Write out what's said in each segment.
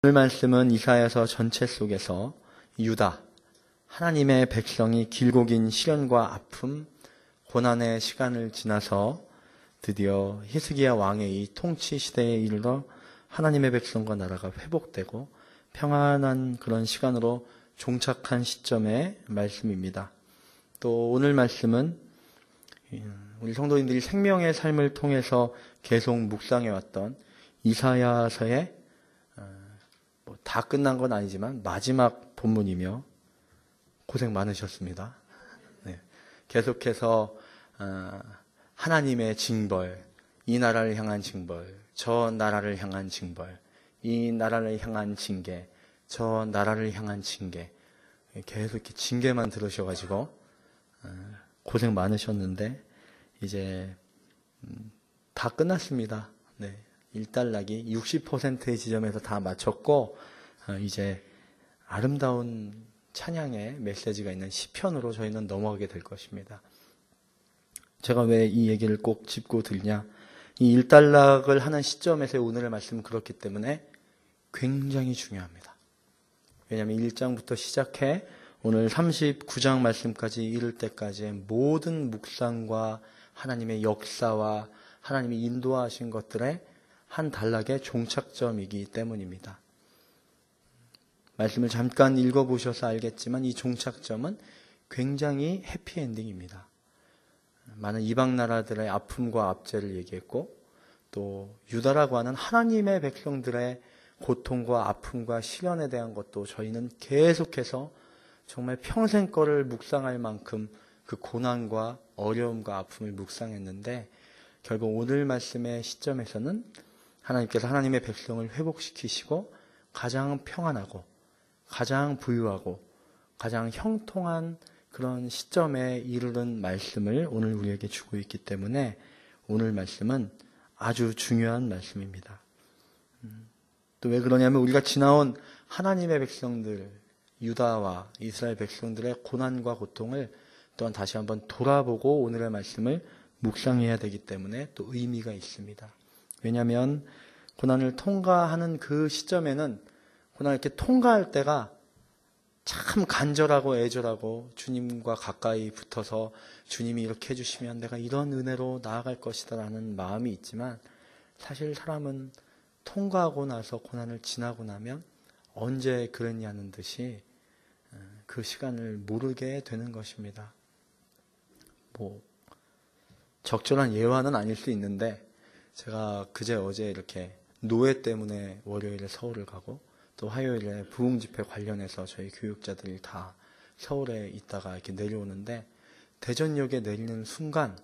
오늘 말씀은 이사야서 전체 속에서 유다, 하나님의 백성이 길고 긴 시련과 아픔, 고난의 시간을 지나서 드디어 히스기야 왕의 이 통치 시대에 이르러 하나님의 백성과 나라가 회복되고 평안한 그런 시간으로 종착한 시점의 말씀입니다. 또 오늘 말씀은 우리 성도님들이 생명의 삶을 통해서 계속 묵상해왔던 이사야서의 다 끝난 건 아니지만 마지막 본문이며 고생 많으셨습니다. 네. 계속해서 하나님의 징벌, 이 나라를 향한 징벌, 저 나라를 향한 징벌, 이 나라를 향한 징계, 저 나라를 향한 징계, 계속 이렇게 징계만 들으셔가지고 고생 많으셨는데 이제 다 끝났습니다. 네. 일단락이 60%의 지점에서 다 마쳤고 이제 아름다운 찬양의 메시지가 있는 시편으로 저희는 넘어가게 될 것입니다. 제가 왜 이 얘기를 꼭 짚고 드리냐, 이 일단락을 하는 시점에서의 오늘의 말씀은 그렇기 때문에 굉장히 중요합니다. 왜냐하면 1장부터 시작해 오늘 39장 말씀까지 이를 때까지의 모든 묵상과 하나님의 역사와 하나님이 인도하신 것들의 한 단락의 종착점이기 때문입니다. 말씀을 잠깐 읽어보셔서 알겠지만 이 종착점은 굉장히 해피엔딩입니다. 많은 이방 나라들의 아픔과 압제를 얘기했고 또 유다라고 하는 하나님의 백성들의 고통과 아픔과 시련에 대한 것도 저희는 계속해서 정말 평생 거를 묵상할 만큼 그 고난과 어려움과 아픔을 묵상했는데 결국 오늘 말씀의 시점에서는 하나님께서 하나님의 백성을 회복시키시고 가장 평안하고 가장 부유하고 가장 형통한 그런 시점에 이르는 말씀을 오늘 우리에게 주고 있기 때문에 오늘 말씀은 아주 중요한 말씀입니다. 또 왜 그러냐면 우리가 지나온 하나님의 백성들, 유다와 이스라엘 백성들의 고난과 고통을 또한 다시 한번 돌아보고 오늘의 말씀을 묵상해야 되기 때문에 또 의미가 있습니다. 왜냐하면 고난을 통과하는 그 시점에는 고난을 이렇게 통과할 때가 참 간절하고 애절하고 주님과 가까이 붙어서 주님이 이렇게 해주시면 내가 이런 은혜로 나아갈 것이다 라는 마음이 있지만 사실 사람은 통과하고 나서 고난을 지나고 나면 언제 그랬냐는 듯이 그 시간을 모르게 되는 것입니다. 적절한 예화는 아닐 수 있는데 제가 어제 이렇게 노예 때문에 월요일에 서울을 가고 또 화요일에 부흥집회 관련해서 저희 교육자들이 다 서울에 있다가 이렇게 내려오는데 대전역에 내리는 순간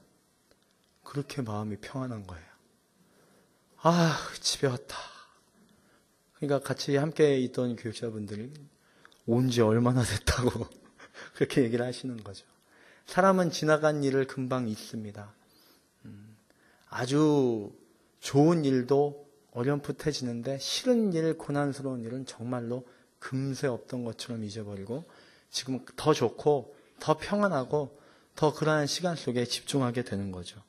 그렇게 마음이 평안한 거예요. 아, 집에 왔다. 그러니까 같이 함께 있던 교육자분들이 온 지 얼마나 됐다고 그렇게 얘기를 하시는 거죠. 사람은 지나간 일을 금방 잊습니다. 아주 좋은 일도 어렴풋해지는데 싫은 일, 고난스러운 일은 정말로 금세 없던 것처럼 잊어버리고 지금 더 좋고 더 평안하고 더 그러한 시간 속에 집중하게 되는 거죠.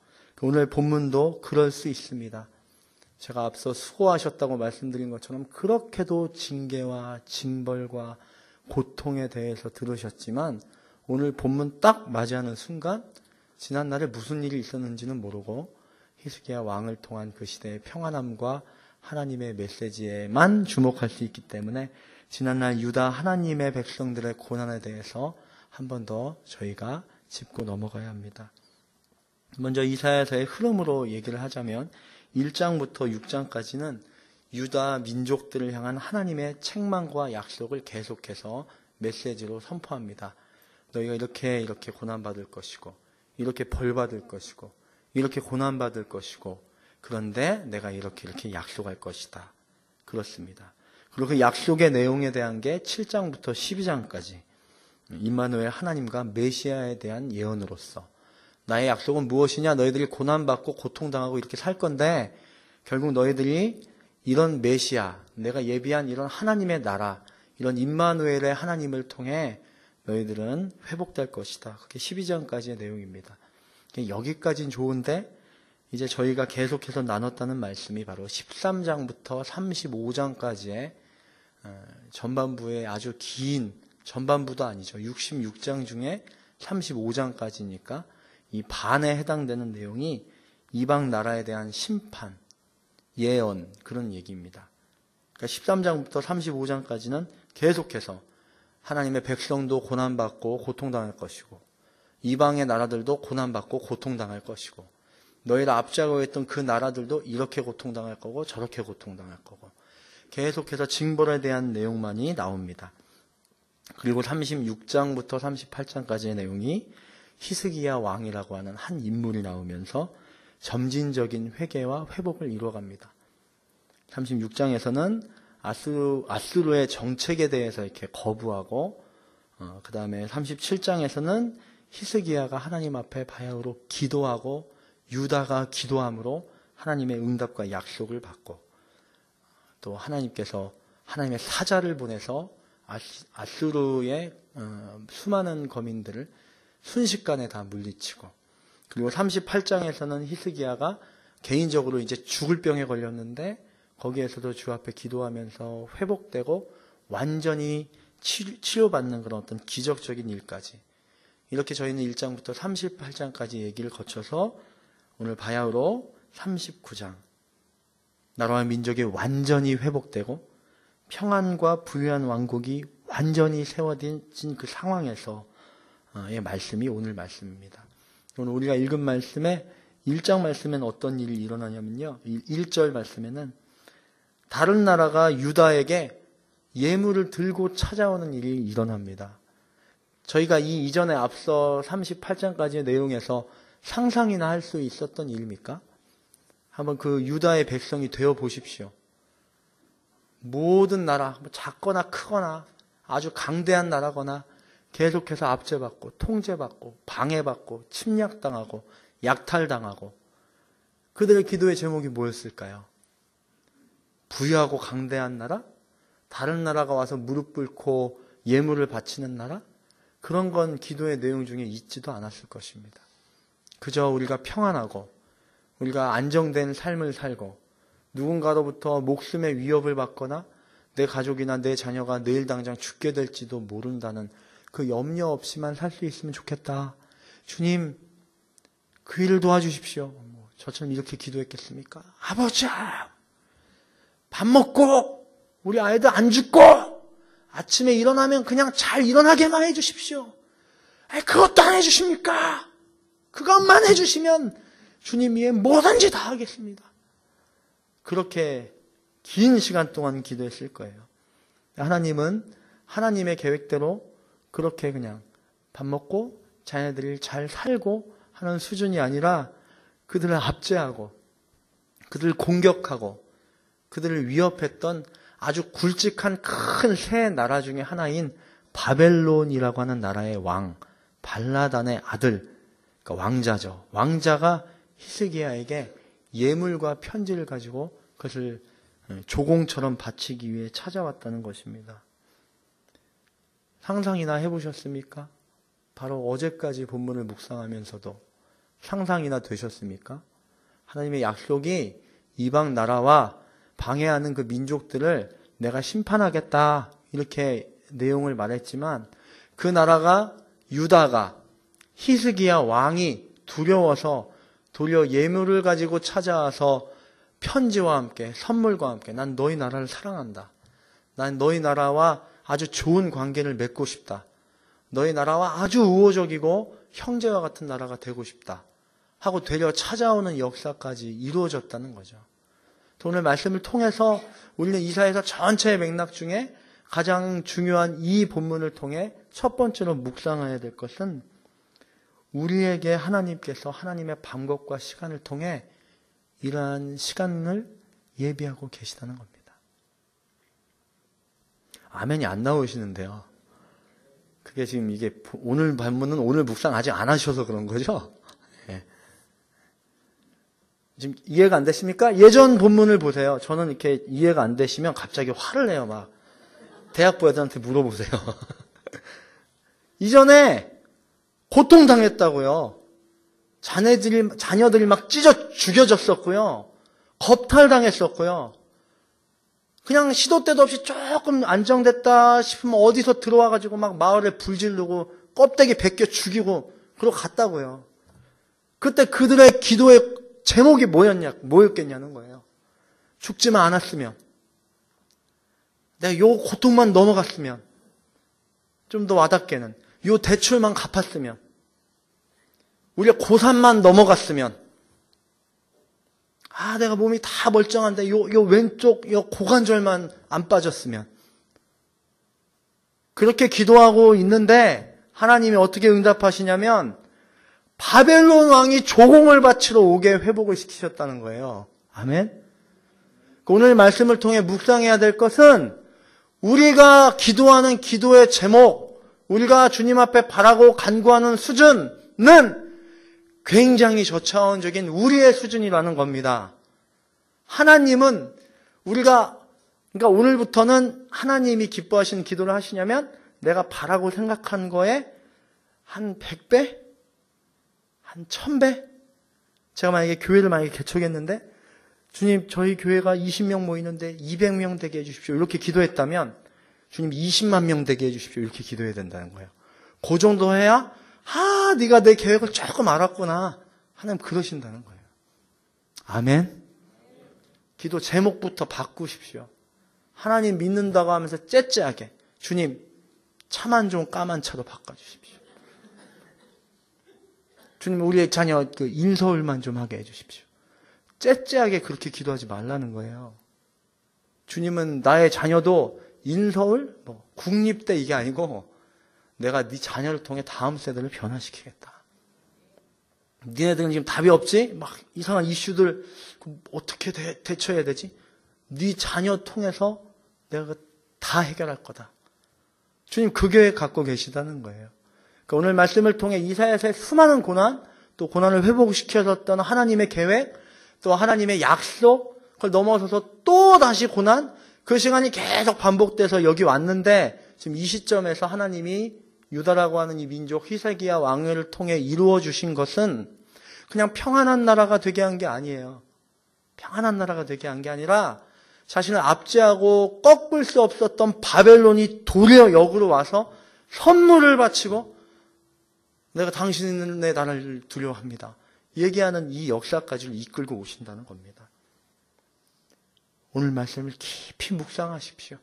오늘 본문도 그럴 수 있습니다. 제가 앞서 수고하셨다고 말씀드린 것처럼 그렇게도 징계와 징벌과 고통에 대해서 들으셨지만 오늘 본문 딱 맞이하는 순간 지난날에 무슨 일이 있었는지는 모르고 히스기야 왕을 통한 그 시대의 평안함과 하나님의 메시지에만 주목할 수 있기 때문에 지난날 유다 하나님의 백성들의 고난에 대해서 한 번 더 저희가 짚고 넘어가야 합니다. 먼저 이사야서의 흐름으로 얘기를 하자면 1장부터 6장까지는 유다 민족들을 향한 하나님의 책망과 약속을 계속해서 메시지로 선포합니다. 너희가 이렇게 고난받을 것이고 이렇게 벌받을 것이고 이렇게 고난받을 것이고 그런데 내가 이렇게 약속할 것이다. 그렇습니다. 그리고 그 약속의 내용에 대한 게 7장부터 12장까지 임마누엘 하나님과 메시아에 대한 예언으로서 나의 약속은 무엇이냐? 너희들이 고난받고 고통당하고 이렇게 살 건데 결국 너희들이 이런 메시아, 내가 예비한 이런 하나님의 나라, 이런 임마누엘의 하나님을 통해 너희들은 회복될 것이다. 그게 12장까지의 내용입니다. 여기까지는 좋은데 이제 저희가 계속해서 나눴다는 말씀이 바로 13장부터 35장까지의 전반부에 아주 긴, 전반부도 아니죠. 66장 중에 35장까지니까 이 반에 해당되는 내용이 이방 나라에 대한 심판, 예언, 그런 얘기입니다. 그러니까 13장부터 35장까지는 계속해서 하나님의 백성도 고난받고 고통당할 것이고, 이방의 나라들도 고난받고 고통당할 것이고, 너희를 앞장고 했던 그 나라들도 이렇게 고통당할 거고 저렇게 고통당할 거고, 계속해서 징벌에 대한 내용만이 나옵니다. 그리고 36장부터 38장까지의 내용이 히스기야 왕이라고 하는 한 인물이 나오면서 점진적인 회개와 회복을 이루어갑니다. 36장에서는 아수르의 정책에 대해서 이렇게 거부하고, 그 다음에 37장에서는 히스기야가 하나님 앞에 바야흐로 기도하고 유다가 기도함으로 하나님의 응답과 약속을 받고, 또 하나님께서 하나님의 사자를 보내서 아수르의 수많은 거민들을 순식간에 다 물리치고, 그리고 38장에서는 히스기야가 개인적으로 이제 죽을 병에 걸렸는데 거기에서도 주 앞에 기도하면서 회복되고 완전히 치료받는 그런 어떤 기적적인 일까지, 이렇게 저희는 1장부터 38장까지 얘기를 거쳐서 오늘 바야흐로 39장, 나라와 민족이 완전히 회복되고 평안과 부유한 왕국이 완전히 세워진 그 상황에서의 말씀이 오늘 말씀입니다. 오늘 우리가 읽은 말씀에 1장 말씀에는 어떤 일이 일어나냐면요, 1절 말씀에는 다른 나라가 유다에게 예물을 들고 찾아오는 일이 일어납니다. 저희가 이 이전에 앞서 38장까지의 내용에서 상상이나 할 수 있었던 일입니까? 한번 그 유다의 백성이 되어 보십시오. 모든 나라, 작거나 크거나 아주 강대한 나라거나 계속해서 압제받고 통제받고 방해받고 침략당하고 약탈당하고, 그들의 기도의 제목이 뭐였을까요? 부유하고 강대한 나라? 다른 나라가 와서 무릎 꿇고 예물을 바치는 나라? 그런 건 기도의 내용 중에 있지도 않았을 것입니다. 그저 우리가 평안하고 우리가 안정된 삶을 살고 누군가로부터 목숨의 위협을 받거나 내 가족이나 내 자녀가 내일 당장 죽게 될지도 모른다는 그 염려 없이만 살 수 있으면 좋겠다. 주님, 그 일을 도와주십시오. 저처럼 이렇게 기도했겠습니까? 아버지, 밥 먹고 우리 아이들 안 죽고 아침에 일어나면 그냥 잘 일어나게만 해주십시오. 그것도 안 해주십니까? 그것만 해주시면 주님 위에 뭐든지 다 하겠습니다. 그렇게 긴 시간 동안 기도했을 거예요. 하나님은 하나님의 계획대로 그렇게 그냥 밥 먹고 자녀들이 잘 살고 하는 수준이 아니라 그들을 압제하고 그들을 공격하고 그들을 위협했던 아주 굵직한 큰 새 나라 중에 하나인 바벨론이라고 하는 나라의 왕, 발라단의 아들, 그러니까 왕자죠. 왕자가 히스기야에게 예물과 편지를 가지고 그것을 조공처럼 바치기 위해 찾아왔다는 것입니다. 상상이나 해보셨습니까? 바로 어제까지 본문을 묵상하면서도 상상이나 되셨습니까? 하나님의 약속이 이방 나라와 방해하는 그 민족들을 내가 심판하겠다, 이렇게 내용을 말했지만 그 나라가, 유다가, 히스기야 왕이 두려워서 도리어 예물을 가지고 찾아와서 편지와 함께 선물과 함께 난 너희 나라를 사랑한다. 난 너희 나라와 아주 좋은 관계를 맺고 싶다. 너희 나라와 아주 우호적이고 형제와 같은 나라가 되고 싶다 하고 되려 찾아오는 역사까지 이루어졌다는 거죠. 오늘 말씀을 통해서 우리는 이사야서 전체의 맥락 중에 가장 중요한 이 본문을 통해 첫 번째로 묵상해야 될 것은 우리에게 하나님께서 하나님의 방법과 시간을 통해 이러한 시간을 예비하고 계시다는 겁니다. 아멘이 안 나오시는데요. 그게 지금 이게 오늘 본문은 오늘 묵상 아직 안 하셔서 그런 거죠? 네. 지금 이해가 안 되십니까? 예전 본문을 보세요. 저는 이렇게 이해가 안 되시면 갑자기 화를 내요. 막 대학부 애들한테 물어보세요. 이전에 고통당했다고요. 자녀들이 막 찢어 죽여졌었고요. 겁탈당했었고요. 그냥 시도 때도 없이 조금 안정됐다 싶으면 어디서 들어와가지고 막 마을에 불 지르고 껍데기 벗겨 죽이고 그러고 갔다고요. 그때 그들의 기도의 제목이 뭐였겠냐는 거예요. 죽지만 않았으면, 내가 요 고통만 넘어갔으면, 좀 더 와닿게는 요 대출만 갚았으면, 우리가 고3만 넘어갔으면, 내가 몸이 다 멀쩡한데 요 왼쪽 요 고관절만 안 빠졌으면. 그렇게 기도하고 있는데 하나님이 어떻게 응답하시냐면 바벨론 왕이 조공을 바치러 오게 회복을 시키셨다는 거예요. 아멘. 오늘 말씀을 통해 묵상해야 될 것은 우리가 기도하는 기도의 제목, 우리가 주님 앞에 바라고 간구하는 수준은 굉장히 저차원적인 우리의 수준이라는 겁니다. 하나님은 그러니까 오늘부터는 하나님이 기뻐하시는 기도를 하시냐면 내가 바라고 생각한 거에 한 100배? 한 1000배? 제가 교회를 개척했는데 주님 저희 교회가 20명 모이는데 200명 되게 해주십시오. 이렇게 기도했다면 주님 20만 명 되게 해주십시오. 이렇게 기도해야 된다는 거예요. 그 정도 해야 네가 내 계획을 조금 알았구나. 하나님 그러신다는 거예요. 아멘. 기도 제목부터 바꾸십시오. 하나님 믿는다고 하면서 째째하게 주님 차만 좀 까만 차로 바꿔주십시오. 주님 우리의 자녀 인서울만 좀 하게 해주십시오. 째째하게 그렇게 기도하지 말라는 거예요. 주님은 나의 자녀도 인서울, 국립대 이게 아니고 내가 네 자녀를 통해 다음 세대를 변화시키겠다. 니네들은 지금 답이 없지? 막 이상한 이슈들 어떻게 대처해야 되지? 네 자녀 통해서 내가 다 해결할 거다. 주님 그 계획 갖고 계시다는 거예요. 그러니까 오늘 말씀을 통해 이사야서의 수많은 고난, 또 고난을 회복시켜줬던 하나님의 계획, 또 하나님의 약속, 그걸 넘어서서 또 다시 고난, 그 시간이 계속 반복돼서 여기 왔는데 지금 이 시점에서 하나님이 유다라고 하는 이 민족 히스기야 왕을 통해 이루어 주신 것은 그냥 평안한 나라가 되게 한 게 아니에요. 평안한 나라가 되게 한 게 아니라 자신을 압제하고 꺾을 수 없었던 바벨론이 도리어 역으로 와서 선물을 바치고 내가 당신의 나라를 두려워합니다. 얘기하는 이 역사까지를 이끌고 오신다는 겁니다. 오늘 말씀을 깊이 묵상하십시오.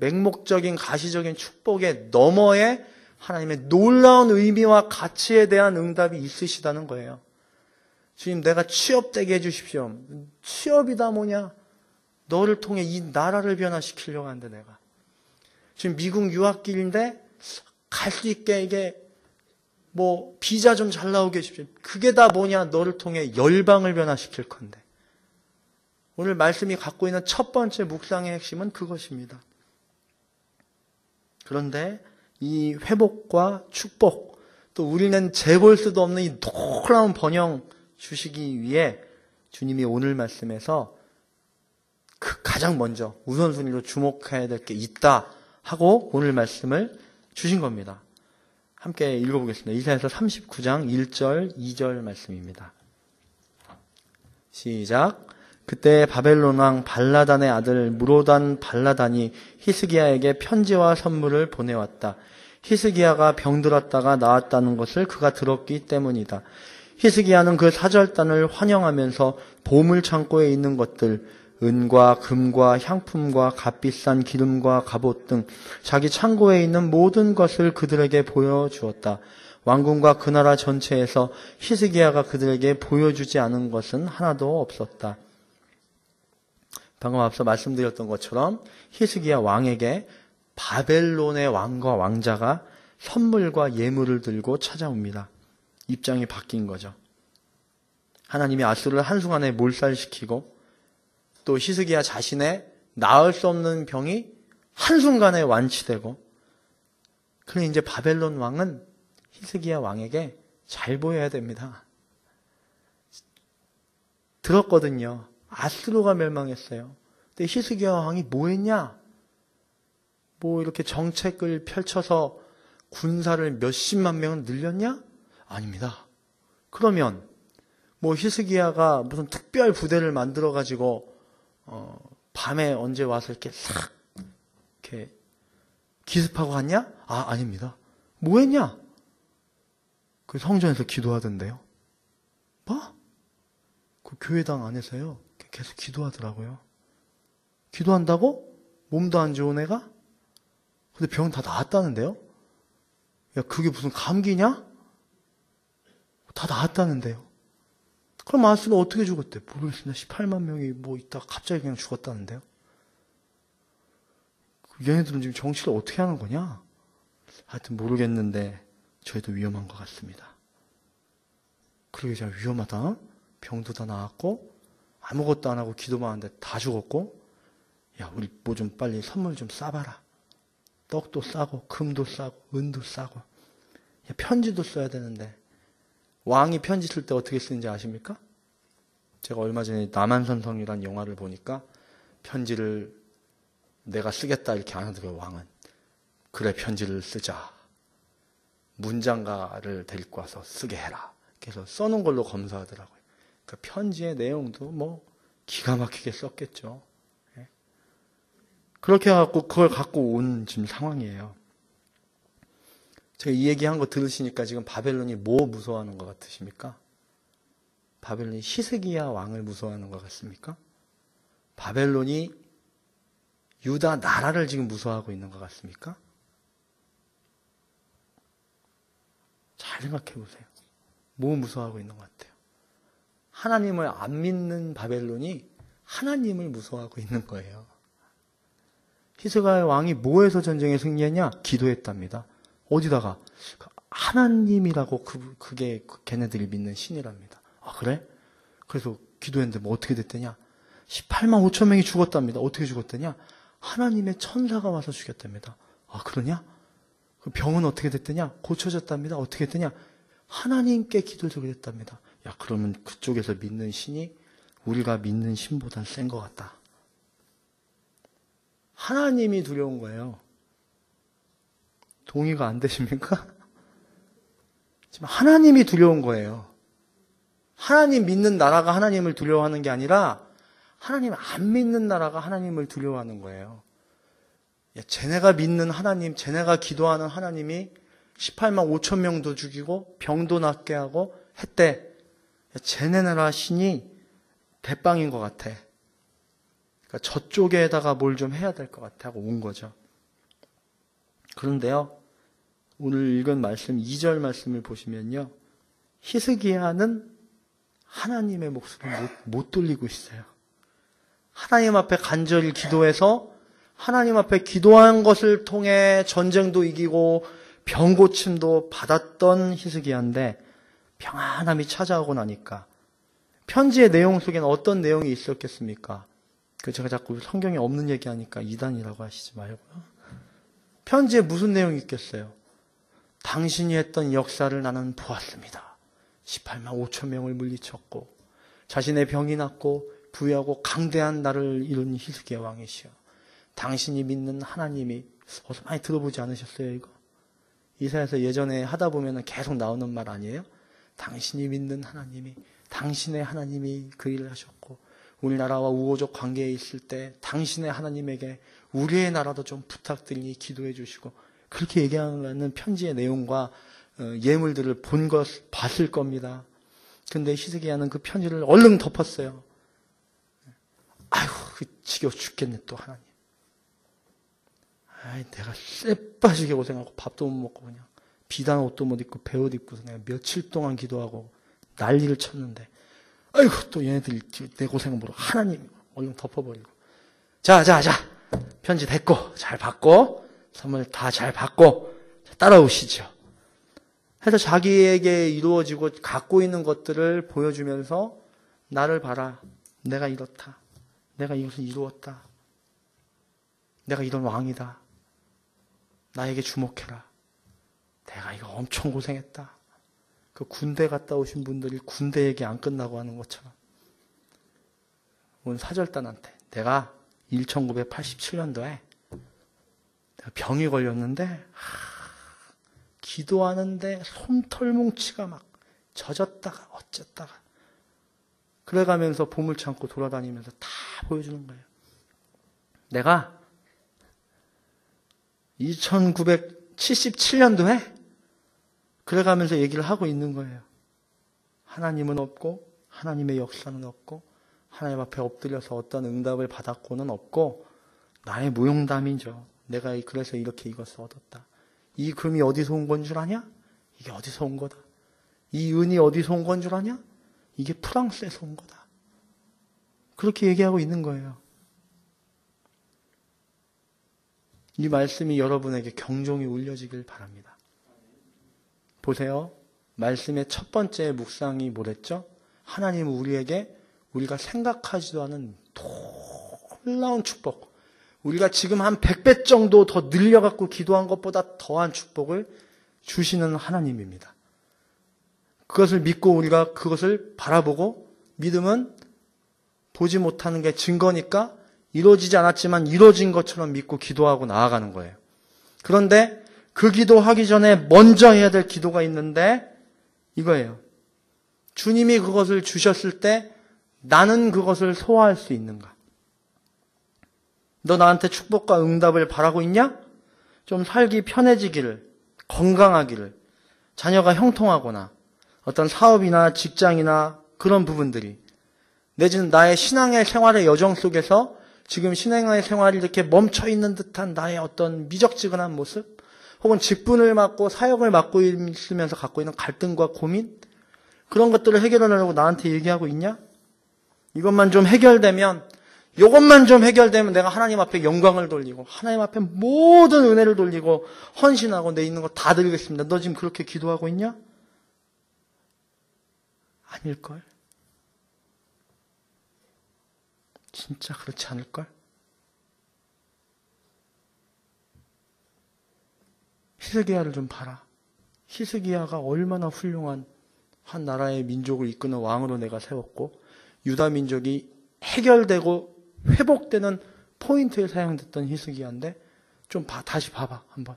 맹목적인 가시적인 축복의 너머에 하나님의 놀라운 의미와 가치에 대한 응답이 있으시다는 거예요. 주님 내가 취업되게 해주십시오. 취업이다 뭐냐? 너를 통해 이 나라를 변화시키려고 하는데 내가. 지금 미국 유학길인데 갈 수 있게 이게 비자 좀 잘 나오게 해주십시오. 그게 다 뭐냐? 너를 통해 열방을 변화시킬 건데. 오늘 말씀이 갖고 있는 첫 번째 묵상의 핵심은 그것입니다. 그런데 이 회복과 축복, 또 우리는 재볼 수도 없는 이 놀라운 번영 주시기 위해 주님이 오늘 말씀에서 가장 먼저 우선순위로 주목해야 될 게 있다 하고 오늘 말씀을 주신 겁니다. 함께 읽어보겠습니다. 이사야서 39장 1절, 2절 말씀입니다. 시작. 그때 바벨론 왕 발라단의 아들 무로단 발라단이 히스기야에게 편지와 선물을 보내왔다. 히스기야가 병들었다가 나았다는 것을 그가 들었기 때문이다. 히스기야는 그 사절단을 환영하면서 보물 창고에 있는 것들, 은과 금과 향품과 값비싼 기름과 갑옷 등 자기 창고에 있는 모든 것을 그들에게 보여주었다. 왕궁과 그 나라 전체에서 히스기야가 그들에게 보여주지 않은 것은 하나도 없었다. 방금 앞서 말씀드렸던 것처럼 히스기야 왕에게 바벨론의 왕과 왕자가 선물과 예물을 들고 찾아옵니다. 입장이 바뀐 거죠. 하나님이 아수르를 한순간에 몰살시키고 또 히스기야 자신의 나을 수 없는 병이 한순간에 완치되고, 그런데 이제 바벨론 왕은 히스기야 왕에게 잘 보여야 됩니다. 들었거든요. 아수르가 멸망했어요. 근데 히스기야 왕이 뭐 했냐? 이렇게 정책을 펼쳐서 군사를 몇십만 명을 늘렸냐? 아닙니다. 그러면 히스기야가 무슨 특별 부대를 만들어가지고 밤에 언제 와서 이렇게 싹 이렇게 기습하고 갔냐? 아닙니다. 뭐 했냐? 그 성전에서 기도하던데요. 뭐? 그 교회당 안에서요. 계속 기도하더라고요. 기도한다고? 몸도 안 좋은 애가? 근데 병 다 나았다는데요? 야, 그게 무슨 감기냐? 다 나았다는데요. 그럼 아스는 어떻게 죽었대? 모르겠습니다. 18만 명이 뭐 있다가 갑자기 그냥 죽었다는데요. 얘네들은 지금 정치를 어떻게 하는 거냐? 하여튼 모르겠는데 저희도 위험한 것 같습니다. 그러게 제가 위험하다. 병도 다 나았고 아무것도 안 하고 기도만 하는데 다 죽었고, 야, 우리 뭐 좀 빨리 선물 좀 싸봐라. 떡도 싸고 금도 싸고 은도 싸고. 야, 편지도 써야 되는데 왕이 편지 쓸 때 어떻게 쓰는지 아십니까? 제가 얼마 전에 남한산성이라는 영화를 보니까 편지를 내가 쓰겠다 이렇게 안 하더라고요. 왕은 그래 편지를 쓰자. 문장가를 데리고 와서 쓰게 해라. 그래서 써놓은 걸로 검사하더라고요. 그 편지의 내용도 뭐 기가 막히게 썼겠죠. 예. 그렇게 해갖고 그걸 갖고 온 지금 상황이에요. 제가 이 얘기한 거 들으시니까 지금 바벨론이 뭐 무서워하는 것 같으십니까? 바벨론이 히스기야 왕을 무서워하는 것 같습니까? 바벨론이 유다 나라를 지금 무서워하고 있는 것 같습니까? 잘 생각해 보세요. 뭐 무서워하고 있는 것 같아요? 하나님을 안 믿는 바벨론이 하나님을 무서워하고 있는 거예요. 히스기야 왕이 뭐해서 전쟁에 승리했냐? 기도했답니다. 어디다가? 하나님이라고 그게 걔네들이 믿는 신이랍니다. 아, 그래? 그래서 기도했는데 뭐 어떻게 됐더냐? 18만 5천 명이 죽었답니다. 어떻게 죽었더냐? 하나님의 천사가 와서 죽였답니다. 아, 그러냐? 그 병은 어떻게 됐더냐? 고쳐졌답니다. 어떻게 됐더냐? 하나님께 기도를 했답니다. 야, 그러면 그쪽에서 믿는 신이 우리가 믿는 신보다 센 것 같다. 하나님이 두려운 거예요. 동의가 안 되십니까? 지금 하나님이 두려운 거예요. 하나님 믿는 나라가 하나님을 두려워하는 게 아니라 하나님 안 믿는 나라가 하나님을 두려워하는 거예요. 야, 쟤네가 믿는 하나님, 쟤네가 기도하는 하나님이 18만 5천 명도 죽이고 병도 낫게 하고 했대. 야, 쟤네 나라 신이 대빵인 것 같아. 그러니까 저쪽에다가 뭘 좀 해야 될 것 같아 하고 온 거죠. 그런데요, 오늘 읽은 말씀 2절 말씀을 보시면요, 히스기야는 하나님의 목소리를 못 돌리고 있어요. 하나님 앞에 간절히 기도해서 하나님 앞에 기도한 것을 통해 전쟁도 이기고 병고침도 받았던 히스기야인데 평안함이 찾아오고 나니까 편지의 내용 속에는 어떤 내용이 있었겠습니까? 제가 자꾸 성경에 없는 얘기하니까 이단이라고 하시지 말고요. 편지에 무슨 내용이 있겠어요? 당신이 했던 역사를 나는 보았습니다. 18만 5천 명을 물리쳤고 자신의 병이 낫고 부유하고 강대한 나를 이룬 히스기야 왕이시여. 당신이 믿는 하나님이, 어서 많이 들어보지 않으셨어요 이거? 이사야서 예전에 하다 보면 계속 나오는 말 아니에요? 당신이 믿는 하나님이, 당신의 하나님이 그 일을 하셨고 우리나라와 우호적 관계에 있을 때 당신의 하나님에게 우리의 나라도 좀 부탁드리니 기도해 주시고, 그렇게 얘기하는 편지의 내용과 예물들을 봤을 겁니다. 근데 히스기야는 그 편지를 얼른 덮었어요. 아이고, 지겨워 죽겠네 또 하나님. 내가 쎄 빠지게 고생하고 밥도 못 먹고 그냥 비단 옷도 못 입고 배옷 입고서 내가 며칠 동안 기도하고 난리를 쳤는데, 아이고 또 얘네들이 내 고생을 모르고 하나님 얼른 덮어버리고. 자 편지 됐고 잘 받고 선물 다 잘 받고 따라오시죠. 해서 자기에게 이루어지고 갖고 있는 것들을 보여주면서 나를 봐라. 내가 이렇다. 내가 이것을 이루었다. 내가 이런 왕이다. 나에게 주목해라. 내가 이거 엄청 고생했다. 그 군대 갔다 오신 분들이 군대 얘기 안 끝나고 하는 것처럼 온 사절단한테 내가 1987년도에 병이 걸렸는데 기도하는데 솜털뭉치가 막 젖었다가 어쨌다가 그래가면서 보물 창고 돌아다니면서 다 보여주는 거예요. 내가 2977년도에 그래가면서 얘기를 하고 있는 거예요. 하나님은 없고 하나님의 역사는 없고 하나님 앞에 엎드려서 어떤 응답을 받았고는 없고 나의 무용담이죠. 내가 그래서 이렇게 이것을 얻었다. 이 금이 어디서 온 건 줄 아냐? 이게 어디서 온 거다. 이 은이 어디서 온 건 줄 아냐? 이게 프랑스에서 온 거다. 그렇게 얘기하고 있는 거예요. 이 말씀이 여러분에게 경종이 울려지길 바랍니다. 보세요. 말씀의 첫 번째 묵상이 뭐랬죠? 하나님은 우리에게 우리가 생각하지도 않은 놀라운 축복, 우리가 지금 한 100배 정도 더 늘려갖고 기도한 것보다 더한 축복을 주시는 하나님입니다. 그것을 믿고 우리가 그것을 바라보고, 믿음은 보지 못하는 게 증거니까 이루어지지 않았지만 이루어진 것처럼 믿고 기도하고 나아가는 거예요. 그런데 그 기도하기 전에 먼저 해야 될 기도가 있는데 이거예요. 주님이 그것을 주셨을 때 나는 그것을 소화할 수 있는가? 너 나한테 축복과 응답을 바라고 있냐? 좀 살기 편해지기를, 건강하기를, 자녀가 형통하거나 어떤 사업이나 직장이나 그런 부분들이, 내지는 나의 신앙의 생활의 여정 속에서 지금 신앙의 생활이 이렇게 멈춰있는 듯한 나의 어떤 미적지근한 모습, 혹은 직분을 맡고 사역을 맡고 있으면서 갖고 있는 갈등과 고민, 그런 것들을 해결하려고 나한테 얘기하고 있냐? 이것만 좀 해결되면, 이것만 좀 해결되면 내가 하나님 앞에 영광을 돌리고 하나님 앞에 모든 은혜를 돌리고 헌신하고 내 있는 거 다 드리겠습니다. 너 지금 그렇게 기도하고 있냐? 아닐걸? 진짜 그렇지 않을걸? 히스기야를 좀 봐라. 히스기야가 얼마나 훌륭한 한 나라의 민족을 이끄는 왕으로 내가 세웠고, 유다 민족이 해결되고 회복되는 포인트에 사용됐던 히스기야인데, 좀 다시 봐봐 한번.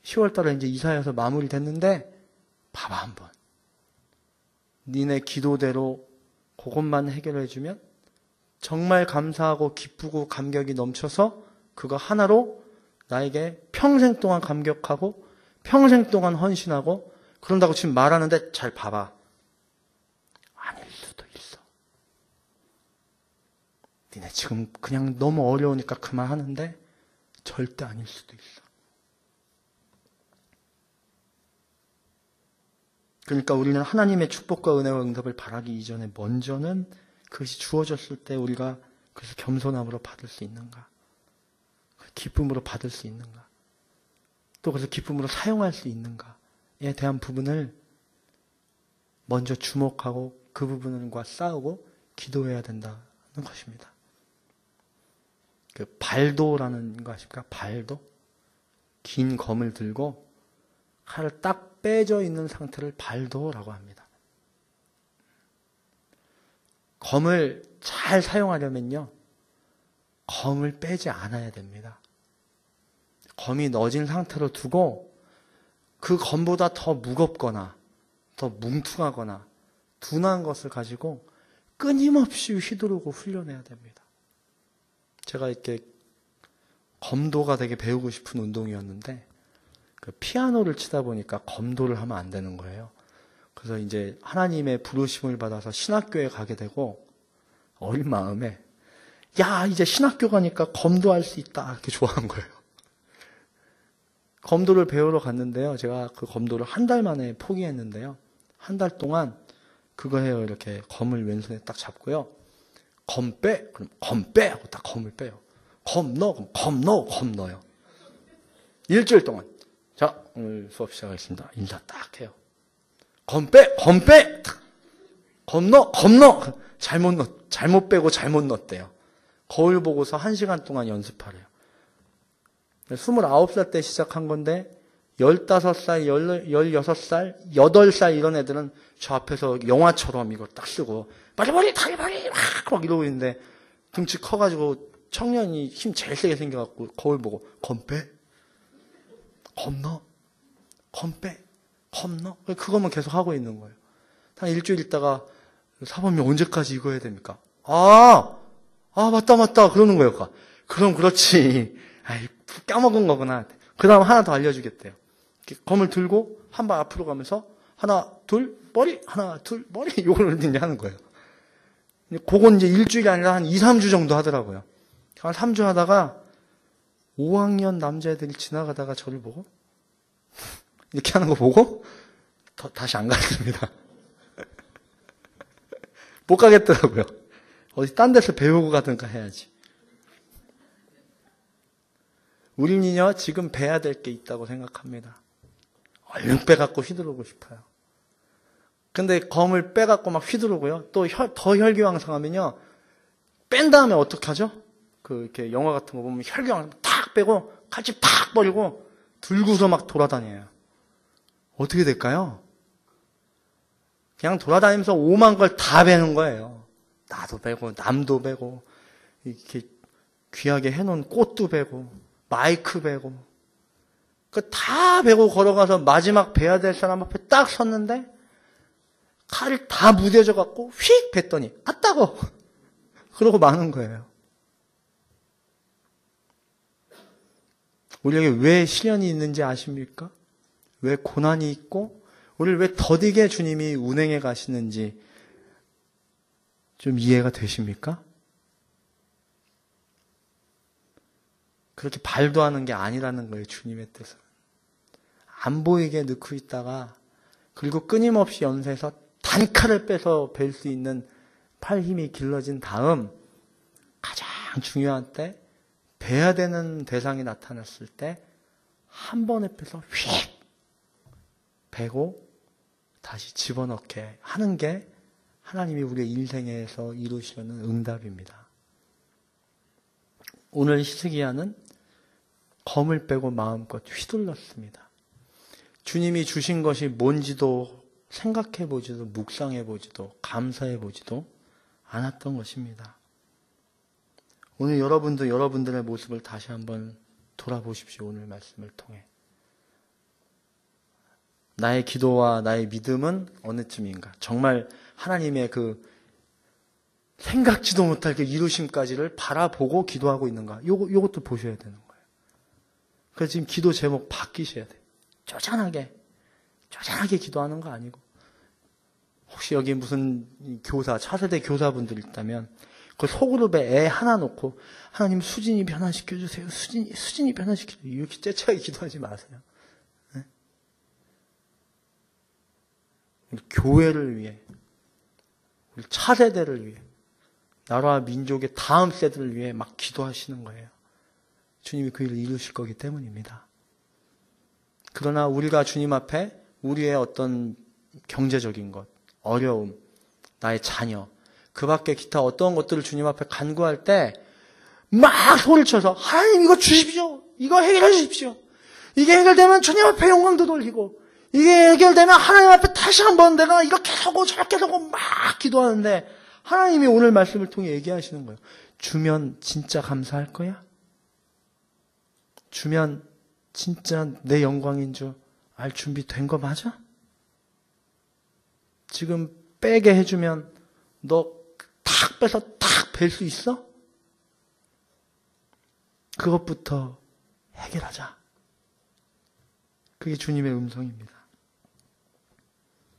10월달에 이제 이사야서 마무리됐는데 봐봐 한번. 니네 기도대로 그것만 해결해주면 정말 감사하고 기쁘고 감격이 넘쳐서 그거 하나로 나에게 평생 동안 감격하고 평생 동안 헌신하고 그런다고 지금 말하는데 잘 봐봐. 아닐 수도 있어. 니네 지금 그냥 너무 어려우니까 그만하는데 절대 아닐 수도 있어. 그러니까 우리는 하나님의 축복과 은혜와 응답을 바라기 이전에 먼저는 그것이 주어졌을 때 우리가 그래서 겸손함으로 받을 수 있는가? 기쁨으로 받을 수 있는가? 또 그래서 기쁨으로 사용할 수 있는가에 대한 부분을 먼저 주목하고 그 부분과 싸우고 기도해야 된다는 것입니다. 그 발도라는 거 아십니까? 발도? 긴 검을 들고 칼을 딱 빼져 있는 상태를 발도라고 합니다. 검을 잘 사용하려면요, 검을 빼지 않아야 됩니다. 검이 넣어진 상태로 두고 그 검보다 더 무겁거나 더 뭉퉁하거나 둔한 것을 가지고 끊임없이 휘두르고 훈련해야 됩니다. 제가 이렇게 검도가 되게 배우고 싶은 운동이었는데 그 피아노를 치다 보니까 검도를 하면 안 되는 거예요. 그래서 이제 하나님의 부르심을 받아서 신학교에 가게 되고 어린 마음에 야 이제 신학교 가니까 검도할 수 있다 이렇게 좋아한 거예요. 검도를 배우러 갔는데요. 제가 그 검도를 한 달 만에 포기했는데요. 한 달 동안 그거 해요. 이렇게 검을 왼손에 딱 잡고요. 검 빼? 그럼 검 빼! 하고 딱 검을 빼요. 검 넣어? 그럼 검 넣어? 검 넣어요. 일주일 동안. 자, 오늘 수업 시작하겠습니다. 인사 딱 해요. 검 빼! 검 빼! 검 넣어! 검 넣어! 잘못 빼고 잘못 넣었대요. 거울 보고서 1시간 동안 연습하래요. 29살 때 시작한 건데 15살, 16살, 8살 이런 애들은 저 앞에서 영화처럼 이걸 딱 쓰고 빨리빨리 막 이러고 있는데 등치 커가지고 청년이 힘 제일 세게 생겨갖고 거울 보고 검 빼? 검 넣어? 검 빼? 검 넣어? 그것만 계속 하고 있는 거예요. 한 일주일 있다가 사범님 언제까지 이거 해야 됩니까? 아, 맞다. 그러는 거예요. 그럼 그렇지. 아이, 까먹은 거구나. 그 다음 하나 더 알려주겠대요. 검을 들고 한 발 앞으로 가면서 하나, 둘, 머리, 하나, 둘, 머리. 요걸 이제 하는 거예요. 그건 이제 일주일이 아니라 한 2, 3주 정도 하더라고요. 한 3주 하다가 5학년 남자애들이 지나가다가 저를 보고 이렇게 하는 거 보고 다시 안 갔습니다. 못 가겠더라고요. 어디 딴 데서 배우고 가든가 해야지. 우리는요, 지금 배야 될 게 있다고 생각합니다. 얼른 빼갖고 휘두르고 싶어요. 근데 검을 빼갖고 막 휘두르고요. 또 더 혈기왕성하면요, 뺀 다음에 어떻게 하죠? 이렇게 영화 같은 거 보면 혈기왕성 탁 빼고 칼집 탁 버리고 들고서 막 돌아다녀요. 어떻게 될까요? 그냥 돌아다니면서 오만 걸 다 베는 거예요. 나도 베고, 남도 베고, 이렇게 귀하게 해놓은 꽃도 베고, 마이크 베고, 다 베고 걸어가서 마지막 베야 될 사람 앞에 딱 섰는데, 칼을 다 무뎌져갖고, 휙 뱉더니, 아따고! 그러고 마는 거예요. 우리에게 왜 시련이 있는지 아십니까? 왜 고난이 있고, 우리를 왜 더디게 주님이 운행해 가시는지 좀 이해가 되십니까? 그렇게 발도 하는 게 아니라는 거예요, 주님의 뜻은. 안 보이게 넣고 있다가, 그리고 끊임없이 연쇄해서 단칼을 빼서 벨 수 있는 팔 힘이 길러진 다음, 가장 중요한 때, 베야 되는 대상이 나타났을 때, 한 번에 빼서 휙! 베고, 다시 집어넣게 하는 게 하나님이 우리의 인생에서 이루시려는 응답입니다. 오늘 히스기야는 검을 빼고 마음껏 휘둘렀습니다. 주님이 주신 것이 뭔지도 생각해보지도 묵상해보지도 감사해보지도 않았던 것입니다. 오늘 여러분도 여러분들의 모습을 다시 한번 돌아보십시오. 오늘 말씀을 통해. 나의 기도와 나의 믿음은 어느쯤인가? 정말 하나님의 생각지도 못할 그 이루심까지를 바라보고 기도하고 있는가? 요것도 보셔야 되는 거예요. 그래서 지금 기도 제목 바뀌셔야 돼요. 쪼잔하게 기도하는 거 아니고. 혹시 여기 무슨 교사, 차세대 교사분들 있다면, 그 소그룹에 애 하나 놓고, 하나님 수진이 변화시켜주세요. 수진이 변화시켜주세요. 이렇게 째차게 기도하지 마세요. 교회를 위해, 우리 차세대를 위해, 나라와 민족의 다음 세대를 위해 막 기도하시는 거예요. 주님이 그 일을 이루실 거기 때문입니다. 그러나 우리가 주님 앞에 우리의 어떤 경제적인 것, 어려움, 나의 자녀, 그 밖에 기타 어떤 것들을 주님 앞에 간구할 때 막 소리를 쳐서 하나님 이거 주십시오. 이거 해결해 주십시오. 이게 해결되면 주님 앞에 영광도 돌리고 이게 해결되면 하나님 앞에 다시 한번 내가 이렇게 하고 저렇게 하고 막 기도하는데 하나님이 오늘 말씀을 통해 얘기하시는 거예요. 주면 진짜 감사할 거야? 주면 진짜 내 영광인 줄 알 준비 된 거 맞아? 지금 빼게 해주면 너 탁 빼서 탁 뺄 수 있어? 그것부터 해결하자. 그게 주님의 음성입니다.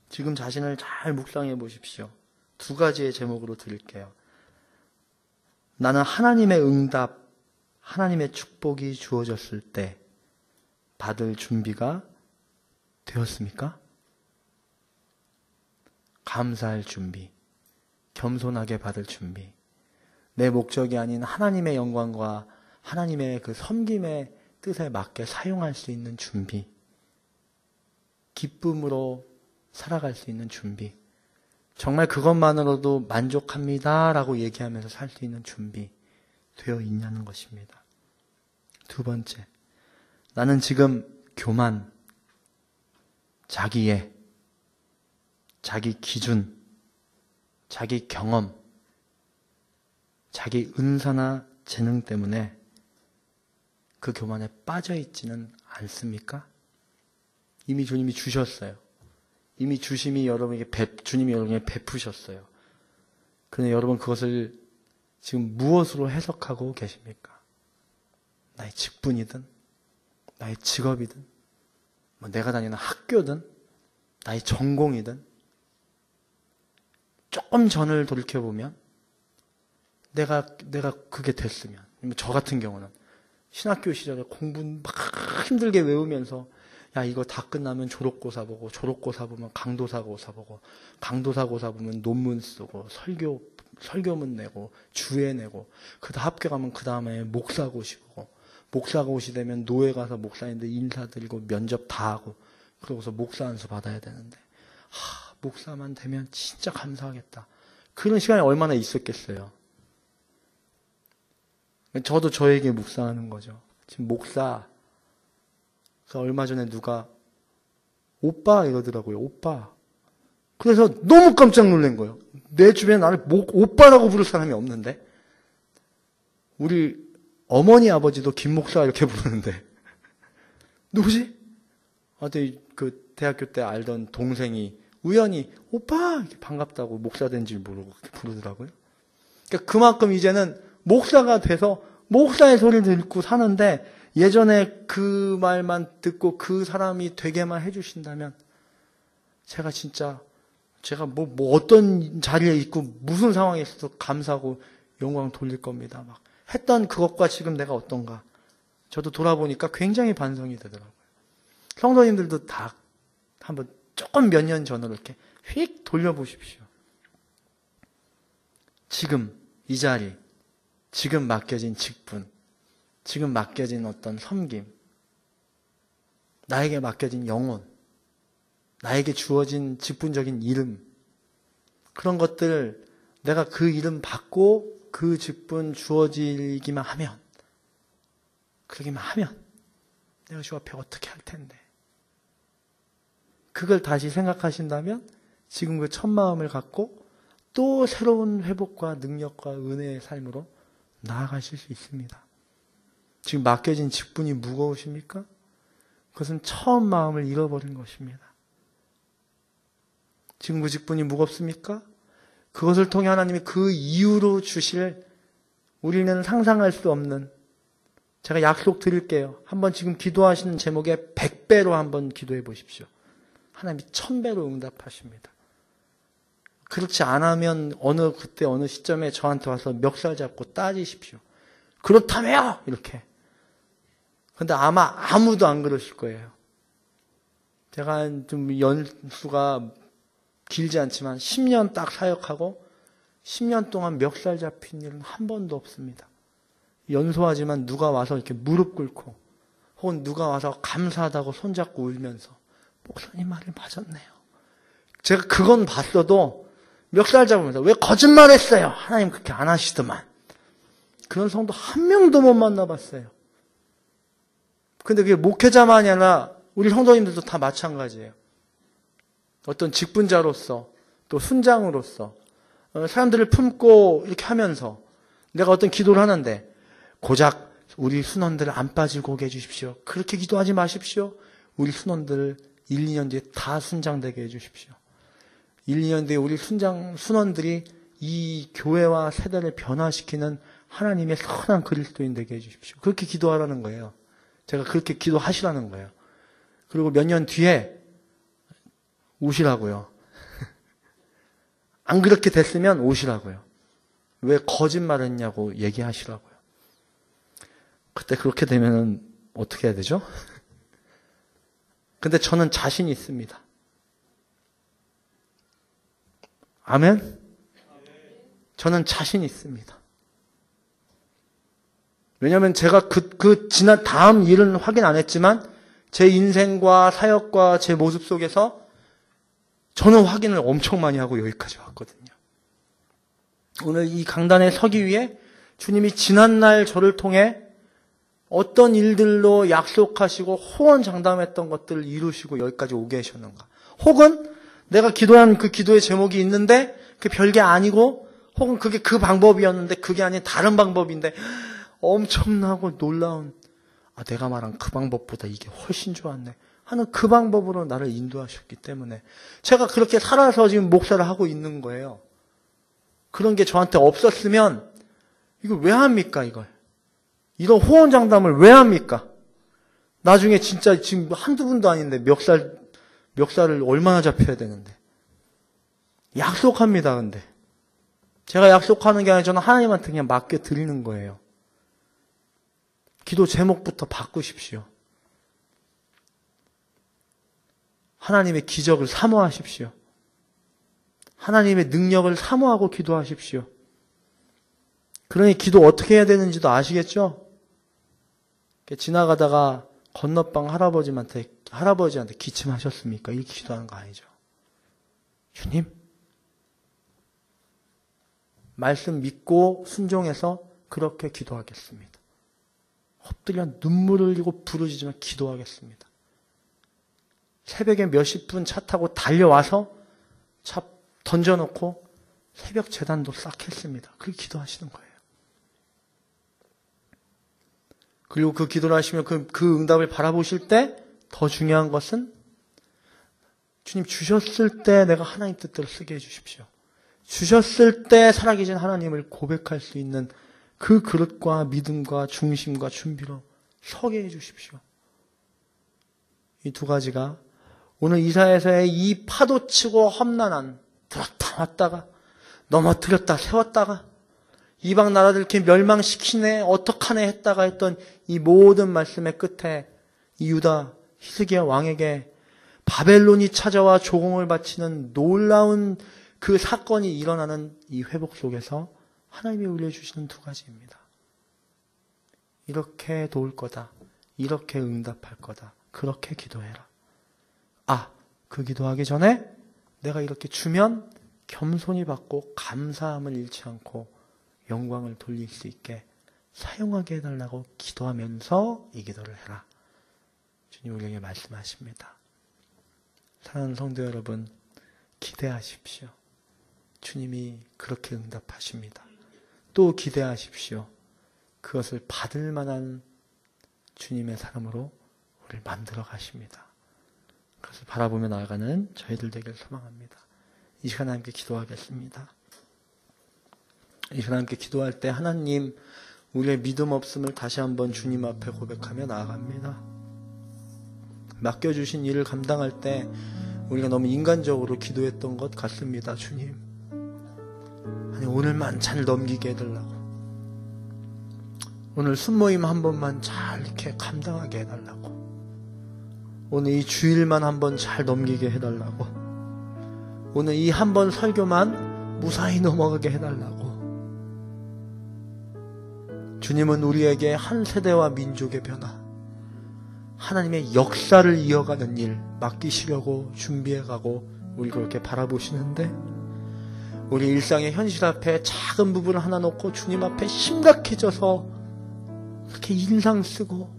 지금 자신을 잘 묵상해 보십시오. 두 가지의 제목으로 드릴게요. 나는 하나님의 응답, 하나님의 축복이 주어졌을 때 받을 준비가 되었습니까? 감사할 준비, 겸손하게 받을 준비, 내 목적이 아닌 하나님의 영광과 하나님의 그 섬김의 뜻에 맞게 사용할 수 있는 준비, 기쁨으로 살아갈 수 있는 준비, 정말 그것만으로도 만족합니다라고 얘기하면서 살 수 있는 준비 되어 있냐는 것입니다. 두 번째, 나는 지금 교만, 자기애, 자기 기준, 자기 경험, 자기 은사나 재능 때문에 그 교만에 빠져 있지는 않습니까? 이미 주님이 주셨어요. 이미 주님이 여러분에게 베푸셨어요. 그런데 여러분 그것을 지금 무엇으로 해석하고 계십니까? 나의 직분이든, 나의 직업이든, 뭐 내가 다니는 학교든, 나의 전공이든, 조금 전을 돌이켜보면, 내가 그게 됐으면, 저 같은 경우는, 신학교 시절에 공부 막 힘들게 외우면서, 야, 이거 다 끝나면 졸업고사 보고, 졸업고사 보면 강도사고사 보고, 강도사고사 보면 논문 쓰고, 설교문 내고, 주회 내고, 합격하면 그 다음에 목사고시 보고, 목사고시 되면 노예 가서 목사님들 인사드리고 면접 다 하고, 그러고서 목사 안수 받아야 되는데, 목사만 되면 진짜 감사하겠다. 그런 시간이 얼마나 있었겠어요. 저도 저에게 묵상하는 거죠. 지금 목사, 얼마 전에 누가 오빠 이러더라고요. 오빠. 그래서 너무 깜짝 놀란 거예요. 내 주변에 나를 오빠라고 부를 사람이 없는데, 우리 어머니 아버지도 김 목사 이렇게 부르는데 누구지? 그 대학교 때 알던 동생이 우연히 오빠 이렇게 반갑다고 목사 된 줄 모르고 그렇게 부르더라고요. 그러니까 그만큼 이제는 목사가 돼서 목사의 소리를 듣고 사는데, 예전에 그 말만 듣고 그 사람이 되게만 해주신다면 제가 뭐 어떤 자리에 있고 무슨 상황에 있어서 감사하고 영광 돌릴 겁니다. 막 했던 그것과 지금 내가 어떤가, 저도 돌아보니까 굉장히 반성이 되더라고요. 성도님들도 다 한번 조금 몇 년 전으로 이렇게 휙 돌려보십시오. 지금 이 자리, 지금 맡겨진 직분, 지금 맡겨진 어떤 섬김, 나에게 맡겨진 영혼, 나에게 주어진 직분적인 이름, 그런 것들 내가 그 이름 받고 그 직분 주어지기만 하면, 그러기만 하면 내가 주 앞에 어떻게 할 텐데, 그걸 다시 생각하신다면 지금 그 첫 마음을 갖고 또 새로운 회복과 능력과 은혜의 삶으로 나아가실 수 있습니다. 지금 맡겨진 직분이 무거우십니까? 그것은 처음 마음을 잃어버린 것입니다. 지금 그 직분이 무겁습니까? 그것을 통해 하나님이 그 이유로 주실, 우리는 상상할 수 없는, 제가 약속 드릴게요. 한번 지금 기도하시는 제목에 100배로 한번 기도해 보십시오. 하나님이 1000배로 응답하십니다. 그렇지 않으면 그때 어느 시점에 저한테 와서 멱살 잡고 따지십시오. 그렇다며요! 이렇게. 근데 아마 아무도 안 그러실 거예요. 제가 좀 연수가 길지 않지만 10년 딱 사역하고 10년 동안 멱살 잡힌 일은 한 번도 없습니다. 연소하지만 누가 와서 이렇게 무릎 꿇고, 혹은 누가 와서 감사하다고 손잡고 울면서 목사님 말을 맞았네요. 제가 그건 봤어도 멱살 잡으면서 왜 거짓말했어요? 하나님 그렇게 안 하시더만. 그런 성도 한 명도 못 만나봤어요. 근데 그게 목회자만이 아니라 우리 성도님들도 다 마찬가지예요. 어떤 직분자로서, 또 순장으로서 사람들을 품고 이렇게 하면서 내가 어떤 기도를 하는데, 고작 우리 순원들 안 빠지고 오게 해주십시오. 그렇게 기도하지 마십시오. 우리 순원들을 1, 2년 뒤에 다 순장되게 해주십시오. 1, 2년 뒤에 우리 순원들이 이 교회와 세대를 변화시키는 하나님의 선한 그리스도인 되게 해주십시오. 그렇게 기도하라는 거예요. 제가 그렇게 기도하시라는 거예요. 그리고 몇 년 뒤에 오시라고요. 안 그렇게 됐으면 오시라고요. 왜 거짓말했냐고 얘기하시라고요. 그때 그렇게 되면은 어떻게 해야 되죠? 근데 저는 자신 있습니다. 아멘? 저는 자신 있습니다. 왜냐하면 제가 지난 다음 일은 확인 안 했지만 제 인생과 사역과 제 모습 속에서 저는 확인을 엄청 많이 하고 여기까지 왔거든요. 오늘 이 강단에 서기 위해 주님이 지난날 저를 통해 어떤 일들로 약속하시고 호언장담했던 것들을 이루시고 여기까지 오게 하셨는가. 혹은 내가 기도한 그 기도의 제목이 있는데 그게 별게 아니고, 혹은 그게 그 방법이었는데 그게 아닌 다른 방법인데 엄청나고 놀라운, 내가 말한 그 방법보다 이게 훨씬 좋았네 하는 그 방법으로 나를 인도하셨기 때문에 제가 그렇게 살아서 지금 목사를 하고 있는 거예요. 그런 게 저한테 없었으면 이걸 왜 합니까, 이걸? 이런 호언장담을 왜 합니까? 나중에 진짜 지금 한두 분도 아닌데 멱살을 얼마나 잡혀야 되는데. 약속합니다, 근데. 제가 약속하는 게 아니라 저는 하나님한테 그냥 맡겨드리는 거예요. 기도 제목부터 바꾸십시오. 하나님의 기적을 사모하십시오. 하나님의 능력을 사모하고 기도하십시오. 그러니 기도 어떻게 해야 되는지도 아시겠죠? 지나가다가 건너방 할아버지한테 기침하셨습니까? 이렇게 기도하는 거 아니죠. 주님, 말씀 믿고 순종해서 그렇게 기도하겠습니다. 엎드려 눈물을 흘리고 부르짖으며 기도하겠습니다. 새벽에 몇십 분 차 타고 달려와서 차 던져놓고 새벽 제단도 싹 했습니다. 그렇게 기도하시는 거예요. 그리고 그 기도를 하시면 그 응답을 바라보실 때 더 중요한 것은 주님 주셨을 때 내가 하나님 뜻대로 쓰게 해주십시오. 주셨을 때 살아계신 하나님을 고백할 수 있는 그 그릇과 믿음과 중심과 준비로 서게 해주십시오. 이 두 가지가 오늘 이사야서의 이 파도치고 험난한 들었다 놨다가 넘어뜨렸다 세웠다가 이방 나라들 이렇게 멸망시키네 어떡하네 했다가 했던 이 모든 말씀의 끝에 이 유다 히스기야 왕에게 바벨론이 찾아와 조공을 바치는 놀라운 그 사건이 일어나는 이 회복 속에서 하나님이 올려주시는 두 가지입니다. 이렇게 도울 거다. 이렇게 응답할 거다. 그렇게 기도해라. 그 기도하기 전에 내가 이렇게 주면 겸손히 받고 감사함을 잃지 않고 영광을 돌릴 수 있게 사용하게 해달라고 기도하면서 이 기도를 해라. 주님 우리에게 말씀하십니다. 사랑하는 성도 여러분, 기대하십시오. 주님이 그렇게 응답하십니다. 또 기대하십시오. 그것을 받을 만한 주님의 사람으로 우리를 만들어 가십니다. 그것을 바라보며 나아가는 저희들 되기를 소망합니다. 이 시간 함께 기도하겠습니다. 이 시간 함께 기도할 때 하나님 우리의 믿음 없음을 다시 한번 주님 앞에 고백하며 나아갑니다. 맡겨주신 일을 감당할 때 우리가 너무 인간적으로 기도했던 것 같습니다. 주님, 아니 오늘만 잘 넘기게 해달라고, 오늘 순모임 한 번만 잘 이렇게 감당하게 해달라고, 오늘 이 주일만 한번 잘 넘기게 해달라고, 오늘 이 한 번 설교만 무사히 넘어가게 해달라고. 주님은 우리에게 한 세대와 민족의 변화, 하나님의 역사를 이어가는 일 맡기시려고 준비해가고 우리 그렇게 바라보시는데, 우리 일상의 현실 앞에 작은 부분을 하나 놓고 주님 앞에 심각해져서 그렇게 인상 쓰고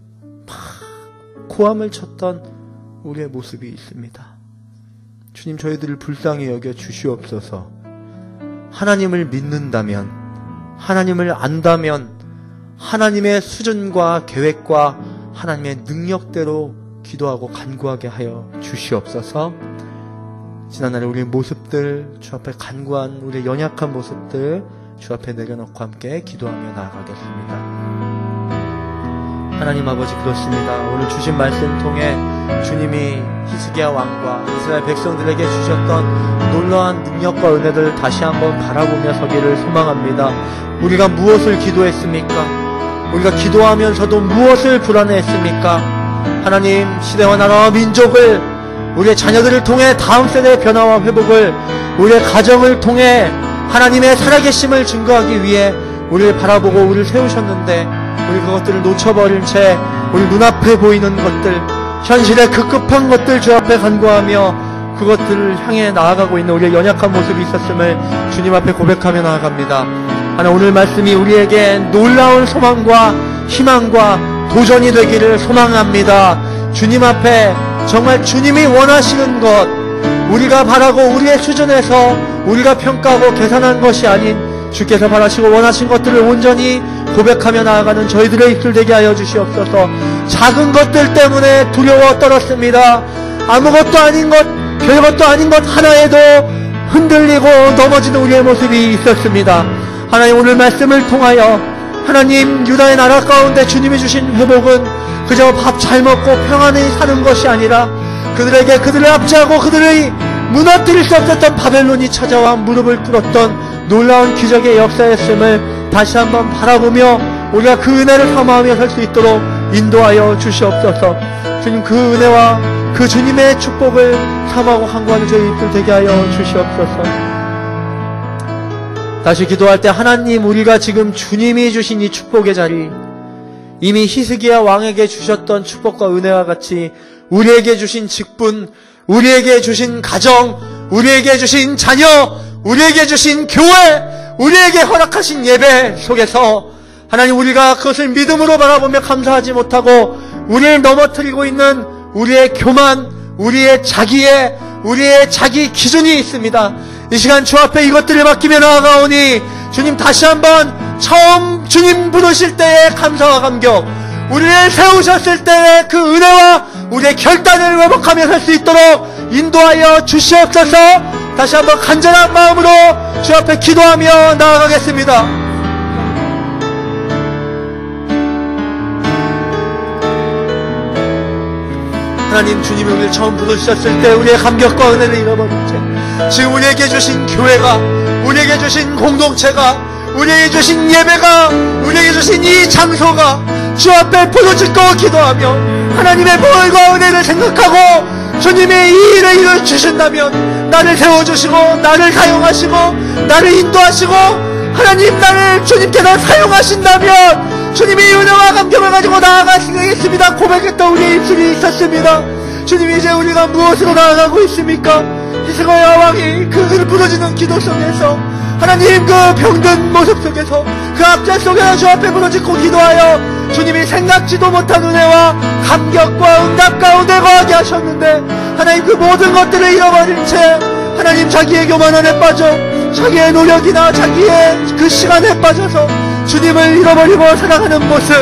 막 고함을 쳤던 우리의 모습이 있습니다. 주님, 저희들을 불쌍히 여겨 주시옵소서. 하나님을 믿는다면, 하나님을 안다면 하나님의 수준과 계획과 하나님의 능력대로 기도하고 간구하게 하여 주시옵소서. 지난날에 우리의 모습들, 주 앞에 간구한 우리의 연약한 모습들 주 앞에 내려놓고 함께 기도하며 나아가겠습니다. 하나님 아버지, 그렇습니다. 오늘 주신 말씀 통해 주님이 히스기야 왕과 이스라엘 백성들에게 주셨던 놀라운 능력과 은혜들을 다시 한번 바라보며 서기를 소망합니다. 우리가 무엇을 기도했습니까? 우리가 기도하면서도 무엇을 불안해했습니까? 하나님, 시대와 나라와 민족을, 우리의 자녀들을 통해 다음 세대의 변화와 회복을, 우리의 가정을 통해 하나님의 살아계심을 증거하기 위해 우리를 바라보고 우리를 세우셨는데, 우리 그것들을 놓쳐버린 채 우리 눈앞에 보이는 것들, 현실의 급급한 것들 주 앞에 간구하며 그것들을 향해 나아가고 있는 우리의 연약한 모습이 있었음을 주님 앞에 고백하며 나아갑니다. 하나님, 오늘 말씀이 우리에게 놀라운 소망과 희망과 도전이 되기를 소망합니다. 주님 앞에 정말 주님이 원하시는 것, 우리가 바라고 우리의 수준에서 우리가 평가하고 계산한 것이 아닌 주께서 바라시고 원하신 것들을 온전히 고백하며 나아가는 저희들의 입술 되게 하여 주시옵소서. 작은 것들 때문에 두려워 떨었습니다. 아무것도 아닌 것, 별것도 아닌 것 하나에도 흔들리고 넘어지는 우리의 모습이 있었습니다. 하나님 오늘 말씀을 통하여 하나님 유다의 나라 가운데 주님이 주신 회복은 그저 밥 잘 먹고 평안히 사는 것이 아니라 그들에게 그들을 압제하고 그들의 무너뜨릴 수 없었던 바벨론이 찾아와 무릎을 꿇었던 놀라운 기적의 역사였음을 다시 한번 바라보며 우리가 그 은혜를 사모하며 살 수 있도록 인도하여 주시옵소서. 주님 그 은혜와 그 주님의 축복을 사모하고 간구하는 저희들 되게 하여 주시옵소서. 다시 기도할 때 하나님 우리가 지금 주님이 주신 이 축복의 자리 이미 히스기야 왕에게 주셨던 축복과 은혜와 같이 우리에게 주신 직분, 우리에게 주신 가정, 우리에게 주신 자녀, 우리에게 주신 교회, 우리에게 허락하신 예배 속에서 하나님 우리가 그것을 믿음으로 바라보며 감사하지 못하고 우리를 넘어뜨리고 있는 우리의 교만, 우리의 자기 기준이 있습니다. 이 시간 주 앞에 이것들을 맡기며 나아가오니 주님 다시 한번 처음 주님 부르실 때의 감사와 감격, 우리를 세우셨을 때의 그 은혜와 우리의 결단을 회복하며 살 수 있도록 인도하여 주시옵소서. 다시 한번 간절한 마음으로 주 앞에 기도하며 나아가겠습니다. 하나님 주님이 우리를 처음 부르셨을 때 우리의 감격과 은혜를 잃어버린 채 지금 우리에게 주신 교회가, 우리에게 주신 공동체가, 우리에게 주신 예배가, 우리에게 주신 이 장소가 주 앞에 부르짖고 기도하며 하나님의 보혈과 은혜를 생각하고 주님의 이 일을 이루어주신다면 나를 세워주시고 나를 사용하시고 나를 인도하시고 하나님 나를 주님께서 사용하신다면 주님이 은혜와 감격을 가지고 나아가시겠습니다 고백했던 우리의 입술이 있었습니다. 주님 이제 우리가 무엇으로 나아가고 있습니까? 히스기야 왕이 그를 부르짖는 기도 속에서 하나님 그 병든 모습 속에서 그 압제 속에서 주 앞에 부르짖고 기도하여 주님이 생각지도 못한 은혜와 감격과 응답 가운데 거하게 하셨는데 하나님 그 모든 것들을 잃어버린 채 하나님 자기의 교만함에 빠져 자기의 노력이나 자기의 그 시간에 빠져서 주님을 잃어버리고 살아가는 모습,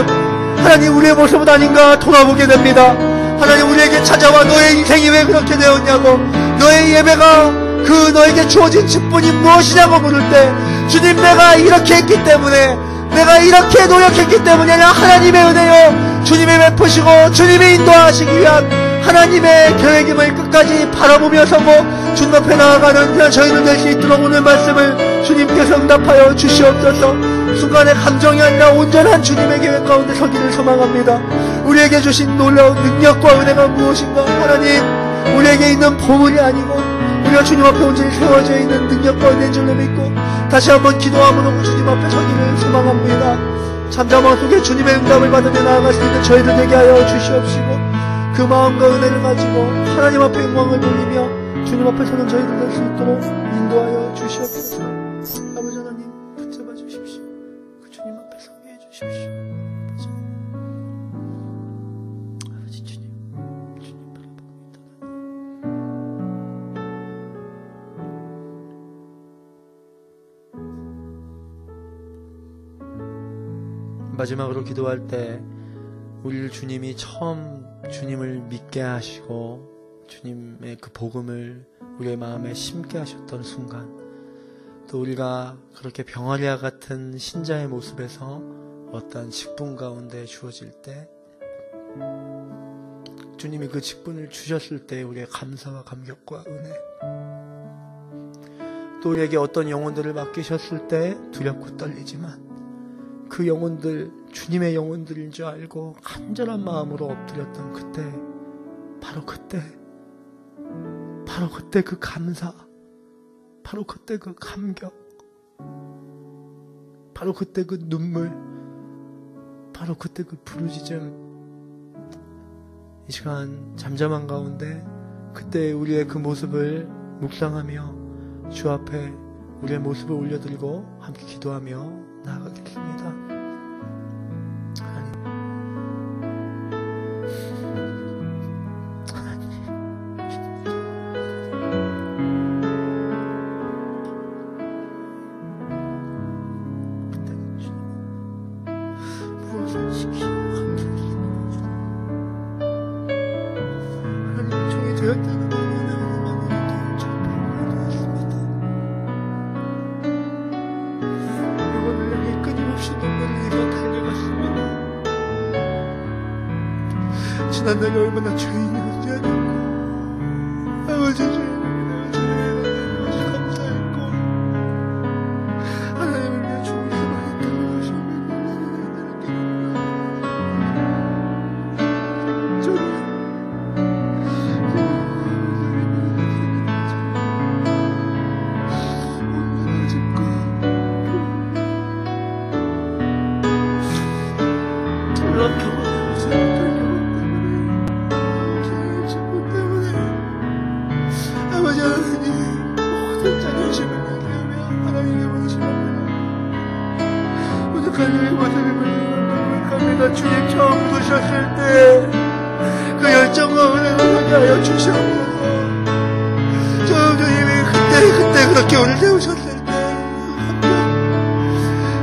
하나님 우리의 모습은 아닌가 돌아보게 됩니다. 하나님 우리에게 찾아와 너의 인생이 왜 그렇게 되었냐고, 너의 예배가 그 너에게 주어진 직분이 무엇이냐고 물을 때 주님 내가 이렇게 했기 때문에, 내가 이렇게 노력했기 때문에 아니라 하나님의 은혜요 주님이 베푸시고 주님이 인도하시기 위한 하나님의 계획임을 끝까지 바라보며 서고 주님 앞에 나아가는 그냥 저희는 될 수 있도록 오늘 말씀을 주님께서 응답하여 주시옵소서. 순간의 감정이 아니라 온전한 주님의 계획 가운데 서기를 소망합니다. 우리에게 주신 놀라운 능력과 은혜가 무엇인가? 하나님 우리에게 있는 보물이 아니고 우리가 주님 앞에 온전히 세워져 있는 능력과 은혜인 줄로 믿고 다시 한번 기도함으로 주님 앞에 서기를 소망합니다. 잠잠함 속에 주님의 응답을 받으며 나아갈 수 있는 저희들 되게 하여 주시옵시고 그 마음과 은혜를 가지고 하나님 앞에 영광을 돌리며 주님 앞에 서는 저희들 될 수 있도록 인도하여 주시옵소서. 아버지 하나님 붙잡아 주십시오. 그 주님 앞에 서게 해주십시오. 아버지 주님 바라봅니다. 마지막으로 기도할 때 우리를 주님이 처음 주님을 믿게 하시고 주님의 그 복음을 우리의 마음에 심게 하셨던 순간, 또 우리가 그렇게 병아리와 같은 신자의 모습에서 어떠한 직분 가운데 주어질 때 주님이 그 직분을 주셨을 때 우리의 감사와 감격과 은혜, 또 우리에게 어떤 영혼들을 맡기셨을 때 두렵고 떨리지만 그 영혼들 주님의 영혼들인 줄 알고 간절한 마음으로 엎드렸던 그때, 바로 그때 그 감사, 바로 그때 그 감격, 바로 그때 그 눈물, 바로 그때 그 부르짖음, 이 시간 잠잠한 가운데 그때 우리의 그 모습을 묵상하며 주 앞에 우리의 모습을 올려드리고 함께 기도하며 나아가겠습니다. 지난날에 얼마나 죄인이었지 않았고, 아버지 주님을 아버지 감사했고, 하나님을 위해 좋은 일을 했다고 하시면 주님 처음 보셨을 때 그 열정과 은혜가 하여 주시옵소서. 주님이 그때 그렇게 우리를 세우셨을 때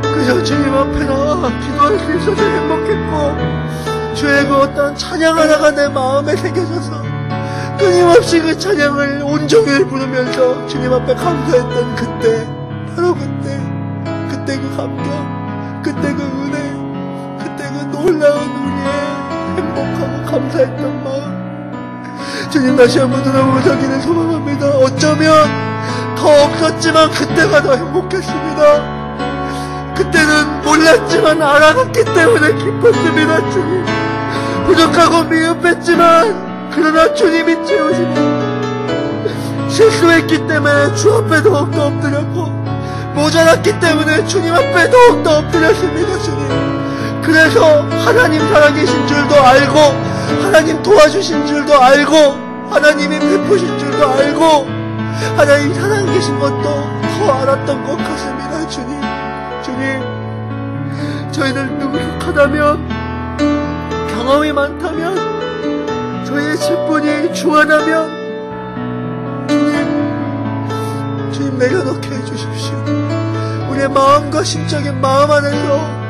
그저 주님 앞에 나와 기도할 수 있어서 행복했고, 주의 그 어떤 찬양 하나가 내 마음에 새겨져서 끊임없이 그 찬양을 온종일 부르면서 주님 앞에 감사했던 그때, 바로 그때 그 감격, 그때 그 은혜, 그때 그 놀라운 우리의 행복하고 감사했던 마음, 주님 다시 한번 돌아보자기를 소망합니다. 어쩌면 더 없었지만 그때가 더 행복했습니다. 그때는 몰랐지만 알아갔기 때문에 기뻤습니다. 주님, 부족하고 미흡했지만 그러나 주님이 채우시고, 실수했기 때문에 주 앞에 더욱더 엎드렸고, 모자랐기 때문에 주님 앞에 더욱더 엎드렸습니다. 주님, 그래서 하나님 살아계신 줄도 알고, 하나님 도와주신 줄도 알고, 하나님이 베푸신 줄도 알고, 하나님 살아계신 것도 더 알았던 것 같습니다. 주님, 저희들 능력하다면, 경험이 많다면, 저희의 직분이 주하다면, 주님 내려놓게 해주십시오. 우리의 마음과 심적인 마음 안에서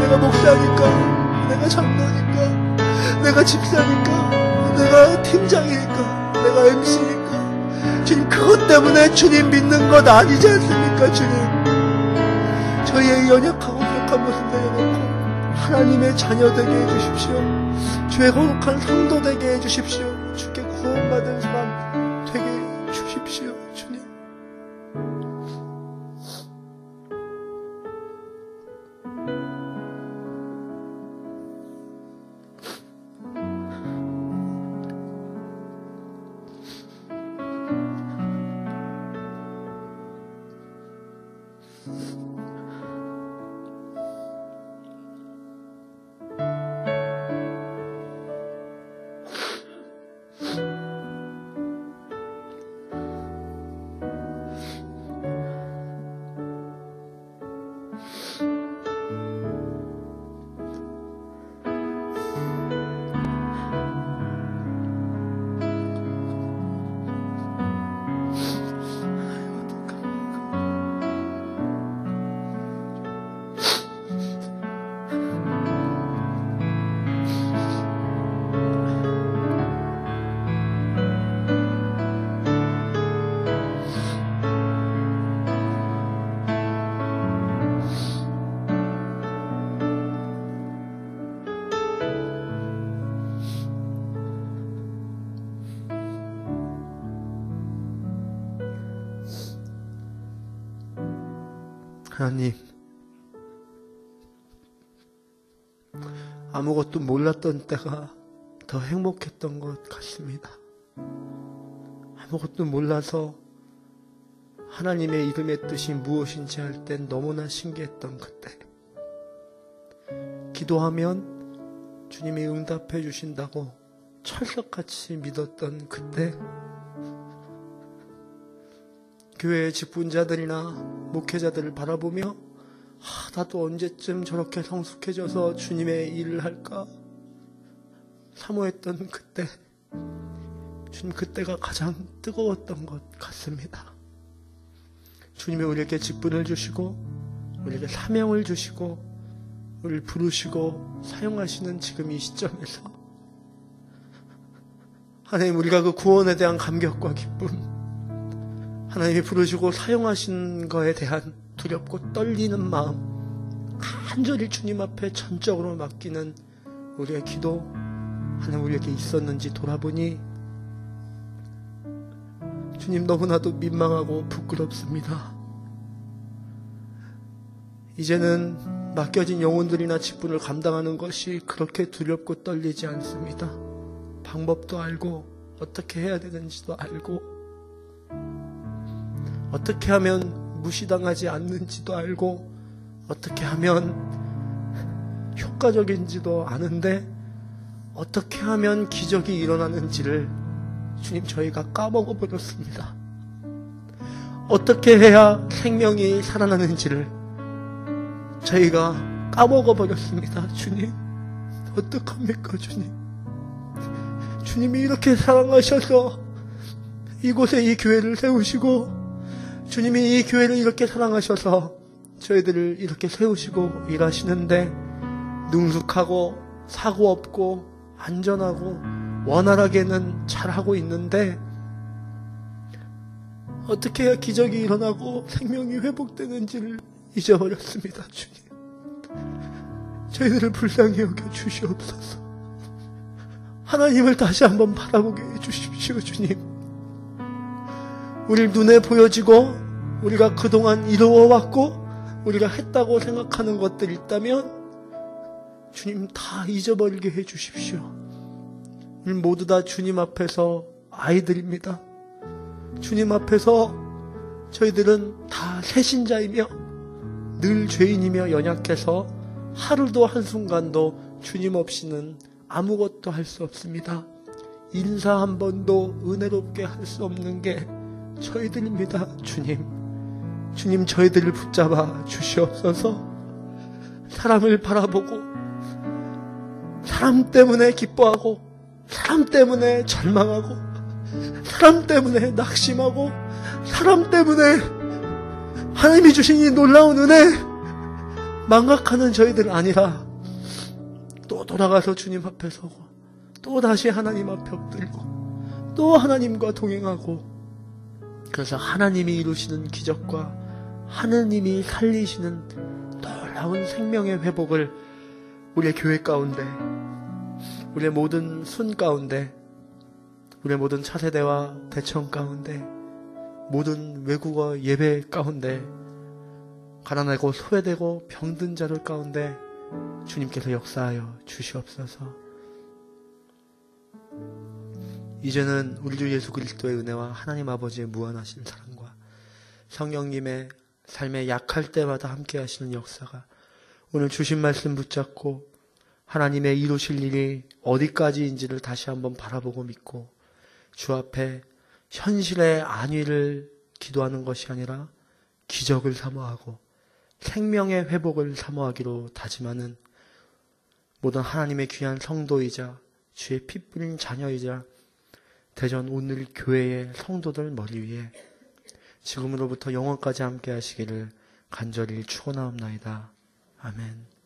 내가 목사니까, 내가 장로니까, 내가 집사니까, 내가 팀장이니까, 내가 MC니까, 주님 그것 때문에 주님 믿는 것 아니지 않습니까? 주님, 저희의 연약하고 부족한 모습 내려놓고 하나님의 자녀 되게 해주십시오. 주의 거룩한 성도 되게 해주십시오. 주께 구원받은 사람 되게 해주십시오. 주님, 하나님, 아무것도 몰랐던 때가 더 행복했던 것 같습니다. 아무것도 몰라서 하나님의 이름의 뜻이 무엇인지 할 땐 너무나 신기했던 그때, 기도하면 주님이 응답해 주신다고 철석같이 믿었던 그때, 교회의 직분자들이나 목회자들을 바라보며 나도 언제쯤 저렇게 성숙해져서 주님의 일을 할까 사모했던 그때, 주님 그때가 가장 뜨거웠던 것 같습니다. 주님이 우리에게 직분을 주시고 우리에게 사명을 주시고 우리를 부르시고 사용하시는 지금 이 시점에서 하나님, 우리가 그 구원에 대한 감격과 기쁨, 하나님이 부르시고 사용하신 거에 대한 두렵고 떨리는 마음 간절히 주님 앞에 전적으로 맡기는 우리의 기도, 하나님 우리에게 있었는지 돌아보니 주님 너무나도 민망하고 부끄럽습니다. 이제는 맡겨진 영혼들이나 직분을 감당하는 것이 그렇게 두렵고 떨리지 않습니다. 방법도 알고 어떻게 해야 되는지도 알고 어떻게 하면 무시당하지 않는지도 알고 어떻게 하면 효과적인지도 아는데 어떻게 하면 기적이 일어나는지를 주님 저희가 까먹어버렸습니다. 어떻게 해야 생명이 살아나는지를 저희가 까먹어버렸습니다. 주님 어떡합니까 주님. 주님이 이렇게 사랑하셔서 이곳에 이 교회를 세우시고 주님이 이 교회를 이렇게 사랑하셔서 저희들을 이렇게 세우시고 일하시는데 능숙하고 사고 없고 안전하고 원활하게는 잘하고 있는데 어떻게 해야 기적이 일어나고 생명이 회복되는지를 잊어버렸습니다. 주님 저희들을 불쌍히 여겨 주시옵소서. 하나님을 다시 한번 바라보게 해주십시오. 주님 우리 눈에 보여지고 우리가 그동안 이루어왔고 우리가 했다고 생각하는 것들이 있다면 주님 다 잊어버리게 해주십시오. 우리 모두 다 주님 앞에서 아이들입니다. 주님 앞에서 저희들은 다 새신자이며 늘 죄인이며 연약해서 하루도 한순간도 주님 없이는 아무것도 할 수 없습니다. 인사 한 번도 은혜롭게 할 수 없는 게 저희들입니다. 주님 저희들을 붙잡아 주시옵소서. 사람을 바라보고 사람 때문에 기뻐하고 사람 때문에 절망하고 사람 때문에 낙심하고 사람 때문에 하나님이 주신 이 놀라운 은혜 망각하는 저희들 아니라 또 돌아가서 주님 앞에 서고 또 다시 하나님 앞에 엎드리고 또 하나님과 동행하고 그래서 하나님이 이루시는 기적과 하나님이 살리시는 놀라운 생명의 회복을 우리의 교회 가운데 우리의 모든 순 가운데 우리의 모든 차세대와 대청 가운데 모든 외국어 예배 가운데 가난하고 소외되고 병든 자들 가운데 주님께서 역사하여 주시옵소서. 이제는 우리 주 예수 그리스도의 은혜와 하나님 아버지의 무한하신 사랑과 성령님의 삶에 약할 때마다 함께 하시는 역사가 오늘 주신 말씀 붙잡고 하나님의 이루실 일이 어디까지인지를 다시 한번 바라보고 믿고 주 앞에 현실의 안위를 기도하는 것이 아니라 기적을 사모하고 생명의 회복을 사모하기로 다짐하는 모든 하나님의 귀한 성도이자 주의 피 뿌린 자녀이자 대전 오늘 교회의 성도들 머리 위에 지금으로부터 영원까지 함께 하시기를 간절히 축원하옵나이다. 아멘.